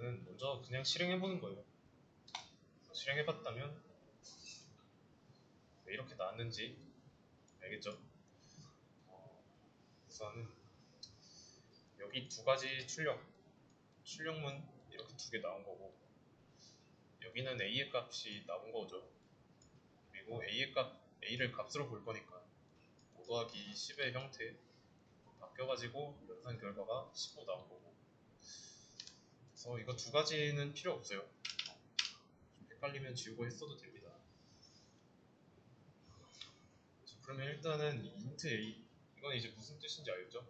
일단은 먼저 그냥 실행해보는 거예요. 실행해봤다면 왜 이렇게 나왔는지 알겠죠? 우선은 여기 두 가지 출력문 이렇게 두 개 나온 거고, 여기는 A의 값이 나온 거죠. 그리고 A를 값으로 볼 거니까 5 더하기 10의 형태 바뀌어가지고 연산 결과가 15 나온 거고, 그래서 이거 두 가지는 필요 없어요. 좀 헷갈리면 지우고 했어도 됩니다. 그러면 일단은 int a, 이건 이제 무슨 뜻인지 알겠죠?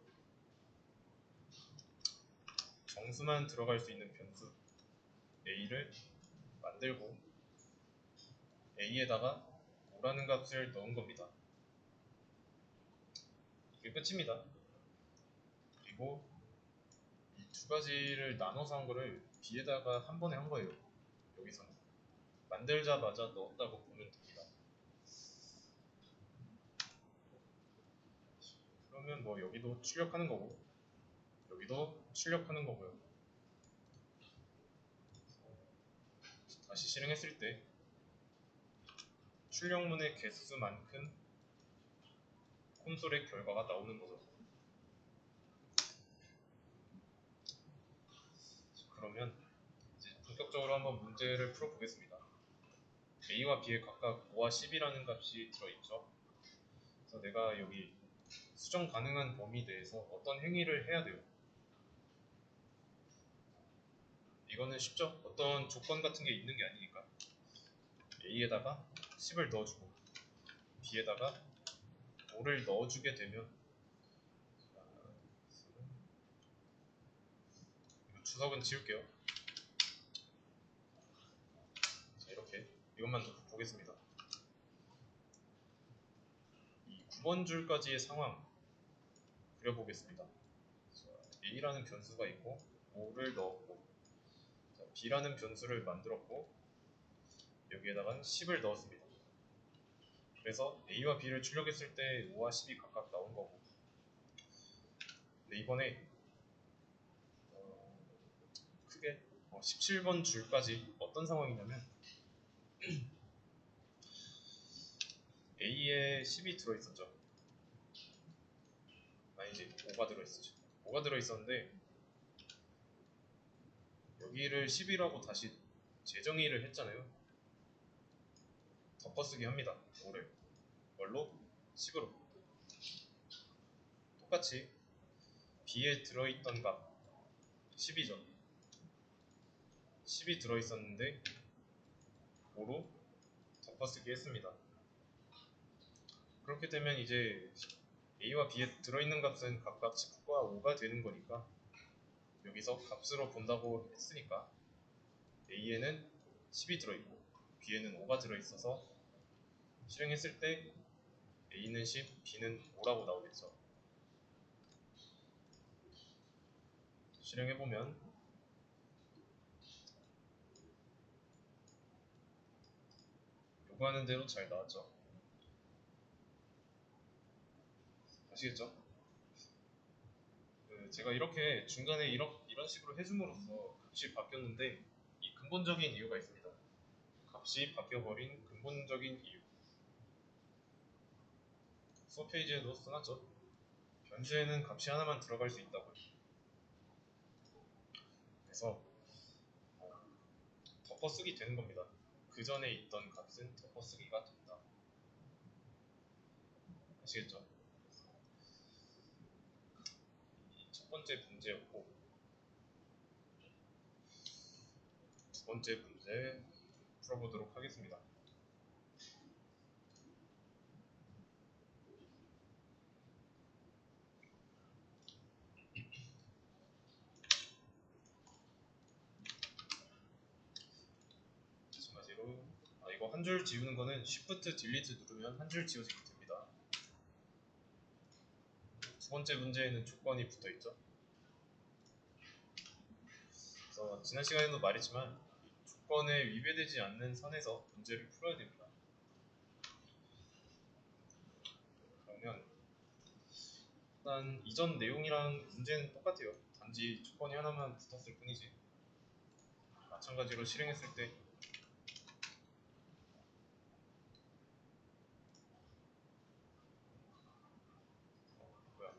정수만 들어갈 수 있는 변수 a를 만들고 a에다가 5라는 값을 넣은 겁니다. 이게 끝입니다. 그리고 이 두 가지를 나눠서 한 거를 b에다가 한 번에 한 거예요. 여기서는 만들자마자 넣었다고 보면 됩니다. 그러면 뭐 여기도 출력하는 거고 여기도 출력하는 거고요. 다시 실행했을 때 출력문의 개수만큼 콘솔의 결과가 나오는 거죠. 그러면 이제 본격적으로 한번 문제를 풀어보겠습니다. a와 b에 각각 5와 10이라는 값이 들어있죠. 그래서 내가 여기 수정 가능한 범위 내에서 어떤 행위를 해야 돼요. 이거는 쉽죠? 어떤 조건 같은 게 있는 게 아니니까 a에다가 10을 넣어주고 b에다가 5를 넣어주게 되면, 이거 주석은 지울게요. 자, 이렇게 이것만 놓고 보겠습니다. 이 9번 줄까지의 상황 그려보겠습니다. a라는 변수가 있고 5를 넣었고, 자, b라는 변수를 만들었고 여기에다가 10을 넣었습니다. 그래서 a와 b를 출력했을 때 5와 10이 각각 나온 거고, 근데 이번에 크게 17번 줄까지 어떤 상황이냐면 a에 10이 들어있었죠. 아니지, 5가 들어있었죠. 5가 들어있었는데 여기를 10이라고 다시 재정의를 했잖아요. 덮어쓰기 합니다. 5를 뭘로? 10으로. 똑같이 b에 들어있던 값 10이죠. 10이 들어있었는데 5로 덮어쓰기 했습니다. 그렇게 되면 이제 a와 b에 들어있는 값은 각각 10과 5가 되는 거니까, 여기서 값으로 본다고 했으니까 a에는 10이 들어있고 b에는 5가 들어있어서 실행했을 때 a는 10, b는 5라고 나오겠죠. 실행해보면 요구하는 대로 잘 나왔죠. 아시겠죠? 제가 이렇게 중간에 이런 식으로 해줌으로써 값이 바뀌었는데, 이 근본적인 이유가 있습니다. 값이 바뀌어버린 근본적인 이유. 수업 페이지에도 써놨죠. 변수에는 값이 하나만 들어갈 수 있다고요. 그래서 덮어쓰기 되는 겁니다. 그 전에 있던 값은 덮어쓰기가 된다. 아시겠죠? 첫 번째 문제였고, 두 번째 문제 풀어보도록 하겠습니다. 마찬가지로 이거 한 줄 지우는 거는 Shift Delete 누르면 한 줄 지워지게 됩니다. 두 번째 문제에는 조건이 붙어 있죠. 그래서 지난 시간에도 말했지만 조건에 위배되지 않는 선에서 문제를 풀어야 됩니다. 그러면 일단 이전 내용이랑 문제는 똑같아요. 단지 조건이 하나만 붙었을 뿐이지. 마찬가지로 실행했을 때 뭐야?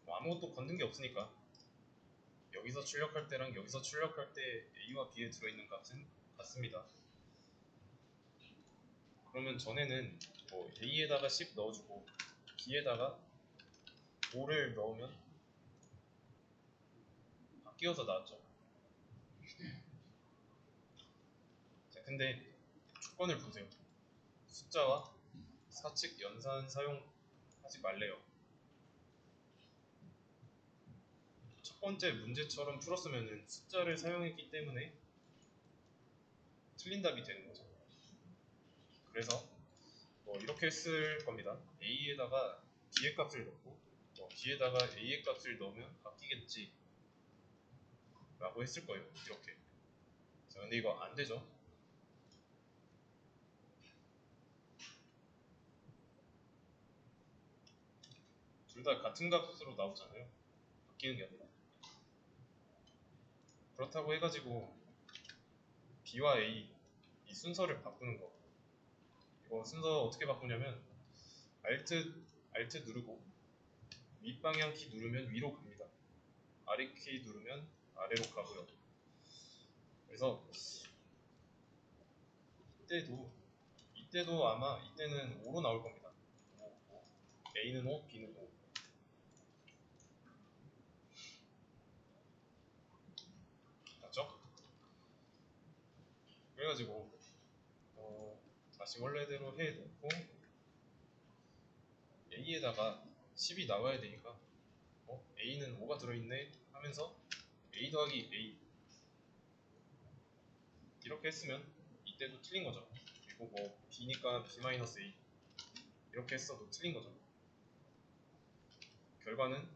뭐 아무것도 건든 게 없으니까 여기서 출력할 때랑 여기서 출력할 때 A와 B에 들어있는 값은 같습니다. 그러면 전에는 뭐 A에다가 10 넣어주고 B에다가 5를 넣으면 바뀌어서 나왔죠. 자, 근데 조건을 보세요. 숫자와 사칙 연산 사용하지 말래요. 첫 번째 문제처럼 풀었으면 숫자를 사용했기 때문에 틀린 답이 되는 거죠. 그래서 뭐 이렇게 쓸 겁니다. A에다가 B의 값을 넣고 B에다가 A의 값을 넣으면 바뀌겠지 라고 했을 거예요. 이렇게. 자, 근데 이거 안 되죠. 둘 다 같은 값으로 나오잖아요. 바뀌는 게 아니라. 그렇다고 해가지고 B와 A 이 순서를 바꾸는 거. 이거 순서 어떻게 바꾸냐면 Alt 누르고 윗방향 키 누르면 위로 갑니다. 아래 키 누르면 아래로 가고요. 그래서 이때도 아마 이때는 5로 나올 겁니다. 5. A는 5, B는 5. 맞죠? 그래가지고 다시 원래대로 해놓고 A에다가 10이 나와야 되니까 A는 5가 들어있네 하면서 A 더하기 A 이렇게 했으면 이때도 틀린 거죠. 그리고 뭐 B니까 B-A 이렇게 했어도 틀린 거죠. 결과는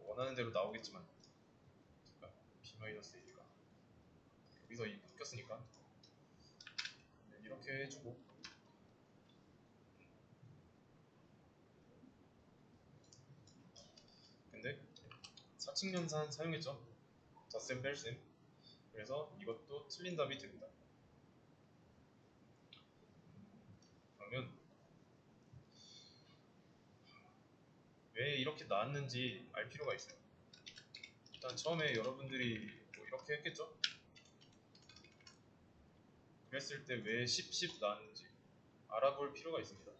원하는 대로 나오겠지만 B-A가 여기서 이 바뀌었으니까 이렇게 해주고 근데 사칙연산 사용했죠. 덧셈 뺄셈. 그래서 이것도 틀린 답이 됩니다. 그러면 왜 이렇게 나왔는지 알 필요가 있어요. 일단 처음에 여러분들이 뭐 이렇게 했겠죠? 그랬을 때 왜 10 나왔는지 알아볼 필요가 있습니다.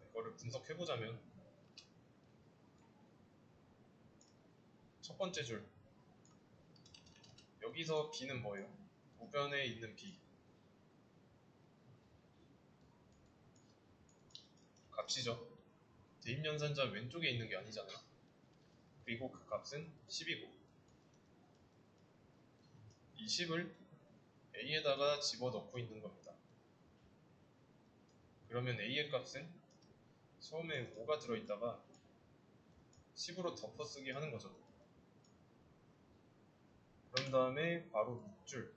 이거를 분석해보자면 첫 번째 줄 여기서 B는 뭐예요? 우변에 있는 B 값이죠. 대입연산자 왼쪽에 있는 게 아니잖아요. 그리고 그 값은 10이고 이 10을 A에다가 집어넣고 있는 겁니다. 그러면 A의 값은 처음에 5가 들어있다가 10으로 덮어쓰기 하는 거죠. 그런 다음에 바로 6줄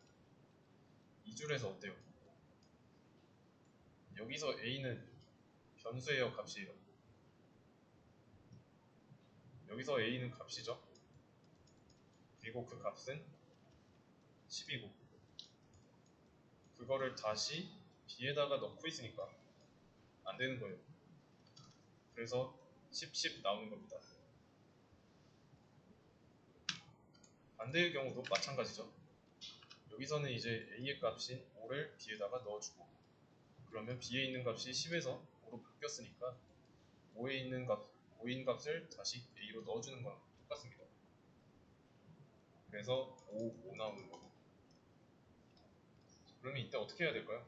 2줄에서 어때요? 여기서 A는 변수예요, 값이에요? 여기서 A는 값이죠. 그리고 그 값은 10이고 그거를 다시 B에다가 넣고 있으니까 안 되는 거예요. 그래서 10 나오는 겁니다. 반대의 경우도 마찬가지죠. 여기서는 이제 A의 값인 5를 B에다가 넣어주고 그러면 B에 있는 값이 10에서 5로 바뀌었으니까 5인 값을 다시 A로 넣어주는 거랑 똑같습니다. 그래서 5 나오는 거고 그러면 이때 어떻게 해야 될까요?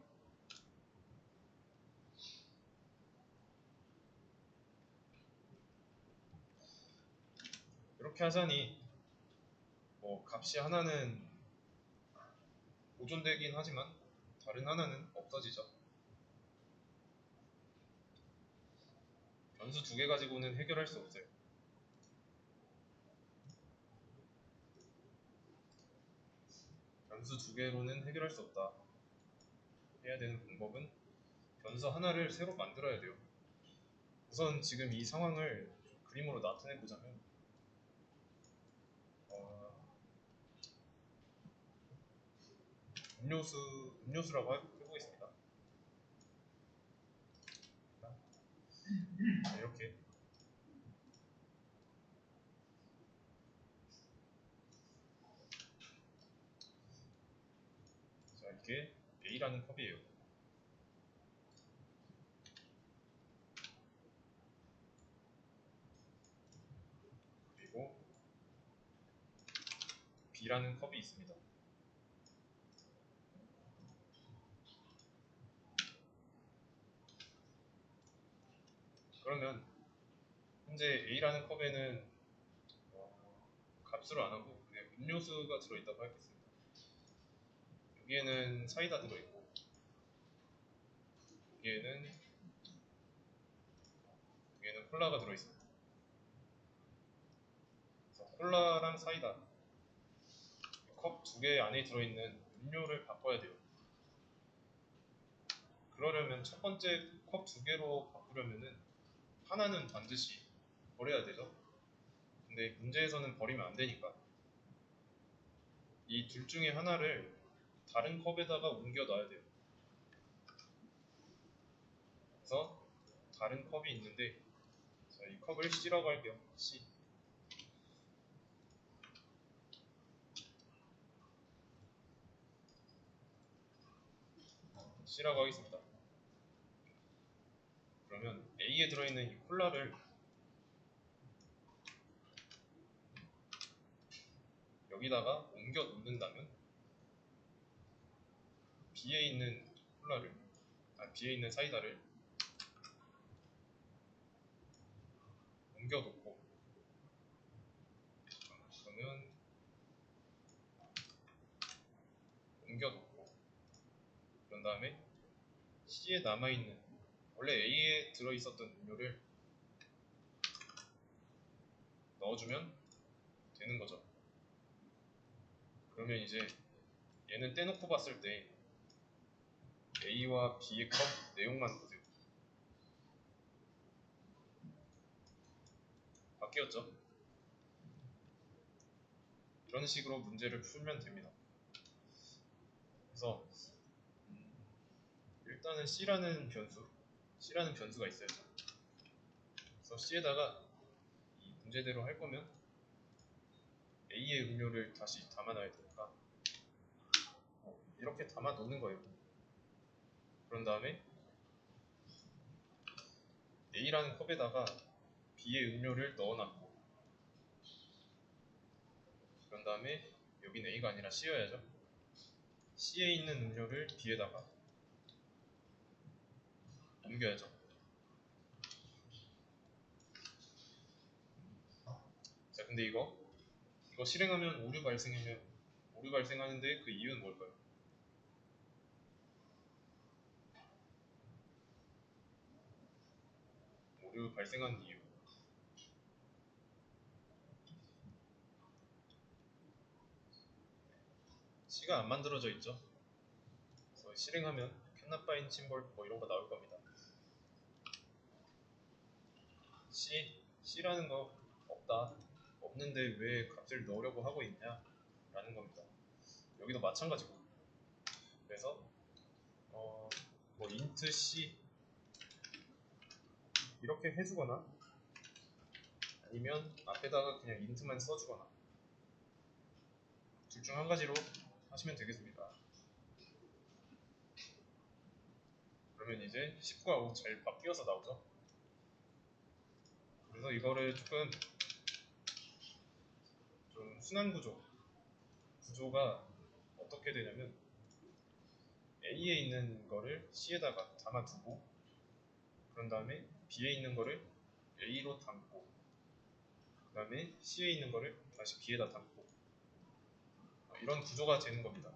이렇게 하자니 뭐 값이 하나는 보존되긴 하지만 다른 하나는 없어지죠. 변수 두 개 가지고는 해결할 수 없어요. 변수 두 개로는 해결할 수 없다. 해야 되는 방법은 변수 하나를 새로 만들어야 돼요. 우선 지금 이 상황을 좀 그림으로 나타내 보자면 음료수라고 해보겠습니다. 자, 이렇게 자, 이게 A라는 컵이에요. 그리고 B라는 컵이 있습니다. 그러면 현재 A라는 컵에는 값으로 안 하고 그냥 음료수가 들어있다고 하겠습니다. 여기에는 사이다 들어있고 여기에는 콜라가 들어있습니다. 그래서 콜라랑 사이다 컵 두 개 안에 들어있는 음료를 바꿔야 돼요. 그러려면 첫 번째 컵 두 개로 바꾸려면은 하나는 반드시 버려야 되죠. 근데 문제에서는 버리면 안 되니까 이 둘 중에 하나를 다른 컵에다가 옮겨 놔야 돼요. 그래서 다른 컵이 있는데 자, 이 컵을 C라고 할게요. C. C라고 하겠습니다. 그러면 A에 들어있는 이 콜라를 여기다가 옮겨 놓는다면 B에 있는 B에 있는 사이다를 옮겨 놓고 그러면 옮겨 놓고 그런 다음에 C에 남아있는 원래 A에 들어있었던 음료를 넣어주면 되는 거죠. 그러면 이제 얘는 떼놓고 봤을 때 A와 B의 컵 내용만 보세요. 바뀌었죠? 이런 식으로 문제를 풀면 됩니다. 그래서 일단은 C라는 변수가 있어야죠. 그래서 C에다가 이 문제대로 할 거면 A의 음료를 다시 담아놔야 되니까 이렇게 담아 놓는 거예요. 그런 다음에 A라는 컵에다가 B의 음료를 넣어놨고 그런 다음에 여긴 A가 아니라 C여야죠. C에 있는 음료를 B에다가 옮겨야죠. 자, 근데 이거 실행하면 오류 발생하는데 그 이유는 뭘까요? 오류 발생하는 이유. C가 안 만들어져 있죠. 그래서 실행하면 캔나파인 심볼 뭐 이런 거 나올 겁니다. C라는 거 없다. 없는데 왜 값을 넣으려고 하고 있냐? 라는 겁니다. 여기도 마찬가지고. 그래서 뭐 int C 이렇게 해주거나 아니면 앞에다가 그냥 int만 써주거나 둘 중 한 가지로 하시면 되겠습니다. 그러면 이제 10과 5 잘 바뀌어서 나오죠. 그래서 이거를 조금 좀 순환 구조가 어떻게 되냐면 A에 있는 거를 C에다가 담아두고 그런 다음에 B에 있는 거를 A로 담고 그 다음에 C에 있는 거를 다시 B에다 담고 이런 구조가 되는 겁니다.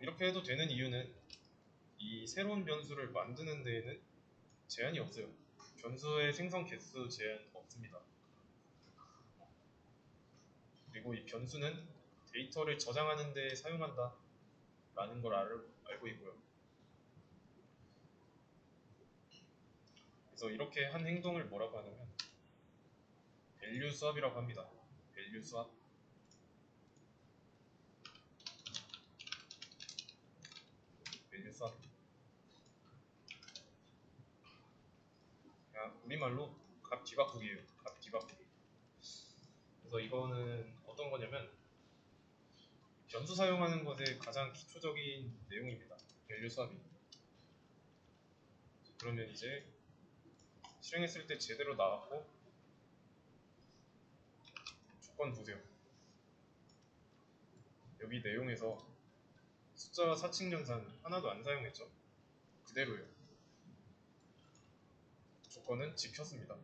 이렇게 해도 되는 이유는 이 새로운 변수를 만드는 데에는 제한이 없어요. 변수의 생성 개수 제한 없습니다. 그리고 이 변수는 데이터를 저장하는 데 사용한다 라는 걸 알고 있고요. 그래서 이렇게 한 행동을 뭐라고 하냐면 밸류 수합이라고 합니다. 밸류 수합. 밸류 수합. 그냥 우리말로 값 뒤바꾸기예요. 값 뒤바꾸기. 그래서 이거는 어떤 거냐면 변수 사용하는 것의 가장 기초적인 내용입니다. 밸류 수합이. 그러면 이제 실행했을 때 제대로 나왔고 조건 보세요. 여기 내용에서 숫자와 사칙 연산 하나도 안 사용했죠. 그대로예요. 조건은 지켰습니다.